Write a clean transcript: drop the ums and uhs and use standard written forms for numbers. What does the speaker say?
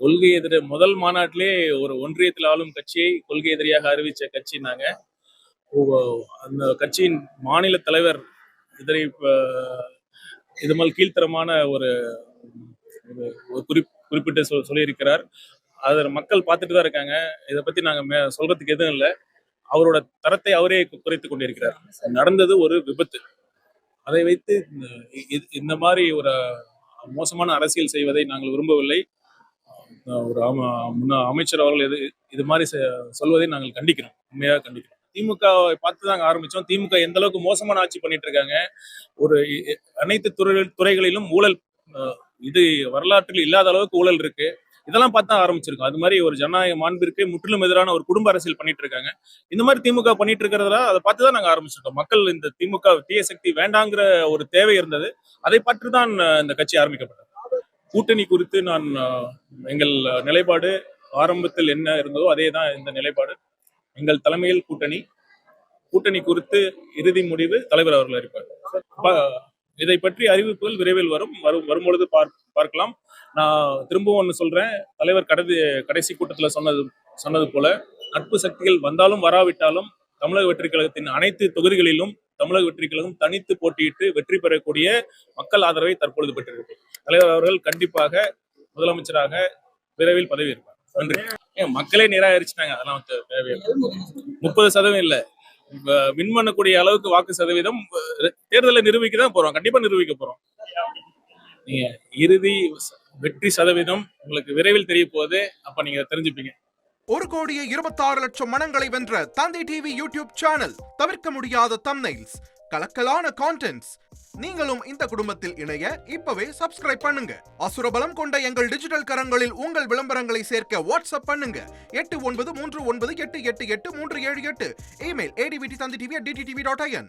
கொள்கை எதிர முதல் மாநாட்டிலே ஒரு ஒன்றியத்தில் ஆளும் கட்சியை கொள்கை எதிரியாக அறிவிச்ச கட்சி நாங்க. அந்த கட்சியின் மாநில தலைவர் இதனை இது மாதிரி கீழ்த்தரமான ஒரு குறிப்பிட்டு சொல்லியிருக்கிறார். அதை மக்கள் பார்த்துட்டு தான் இருக்காங்க. இதை பத்தி நாங்க சொல்றதுக்கு எதுவும் இல்லை. அவரோட தரத்தை அவரே குறைத்துக் கொண்டிருக்கிறார். நடந்தது ஒரு விபத்து. அதை வைத்து இந்த மாதிரி ஒரு மோசமான அரசியல் செய்வதை நாங்கள் விரும்பவில்லை. ஒரு அமைச்சர் அவர்கள் இது மாதிரி சொல்வதை நாங்கள் கண்டிக்கிறோம், உண்மையாக கண்டிக்கிறோம். திமுகவை பார்த்து தாங்க ஆரம்பிச்சோம். திமுக எந்த அளவுக்கு மோசமான ஆட்சி பண்ணிட்டு இருக்காங்க. ஒரு அனைத்து துறைகளிலும் ஊழல், இது வரலாற்றில் இல்லாத அளவுக்கு ஊழல் இருக்கு. இதெல்லாம் பார்த்து தான் ஆரம்பிச்சிருக்கோம். அது மாதிரி ஒரு ஜனநாயக மாண்பிற்கு முற்றிலும் எதிரான ஒரு குடும்ப அரசியல் பண்ணிட்டு இருக்காங்க. இந்த மாதிரி திமுக பண்ணிட்டு இருக்கிறதா அதை பார்த்து தான் நாங்க ஆரம்பிச்சிருக்கோம். மக்கள் இந்த திமுக தீய சக்தி வேண்டாங்கிற ஒரு தேவை இருந்தது. அதை பற்றி தான் இந்த கட்சி ஆரம்பிக்கப்பட்டது. கூட்டணி குறித்து எங்கள் நிலைப்பாடு ஆரம்பத்தில் என்ன இருந்ததோ அதே தான் இந்த நிலைப்பாடு. எங்கள் தலைமையில் கூட்டணி குறித்து இறுதி முடிவு தலைவர் அவர்கள் அறிவிப்பார். இதை பற்றி அறிவிப்புகள் விரைவில் வரும்பொழுது பார்க்கலாம். நான் திரும்பவும் ஒன்று சொல்றேன். தலைவர் கடைசி கூட்டத்தில் சொன்னது போல நட்பு சக்திகள் வந்தாலும் வராவிட்டாலும் தமிழக வெற்றி கழகத்தின் அனைத்து தொகுதிகளிலும் தமிழக வெற்றி கழகம் தனித்து போட்டியிட்டு வெற்றி பெறக்கூடிய மக்கள் ஆதரவை தற்பொழுது பெற்றிருக்கு. தலைவர் அவர்கள் கண்டிப்பாக முதலமைச்சராக விரைவில் பதவி இருப்பார். நன்றி. மக்களே நிராகரிச்சுட்டாங்க. அதெல்லாம் தேவையில்லை. 30% இல்ல, வின் பண்ணக்கூடிய அளவுக்கு வாக்கு சதவீதம் தேர்தலை நிரூபிக்க தான் போறோம். கண்டிப்பா நிரூபிக்க போறோம். நீங்க இறுதி வெற்றி சதவீதம் உங்களுக்கு விரைவில் தெரிய போகுது. அப்ப நீங்க தெரிஞ்சுப்பீங்க. 1,26,00,000 மனங்களை வென்ற தந்தி டிவி யூடியூப் சேனல். தவிர்க்க முடியாத தம்ப்நெயில்ஸ், கலக்கலான கான்டென்ட்ஸ். நீங்களும் இந்த குடும்பத்தில் இணைய இப்பவே சப்ஸ்கிரைப் பண்ணுங்க. அசுரபலம் கொண்ட எங்கள் டிஜிட்டல் கரங்களில் உங்கள் விளம்பரங்களை சேர்க்க வாட்ஸ்அப் பண்ணுங்க. 8939888838. Email advttv@dttv.in.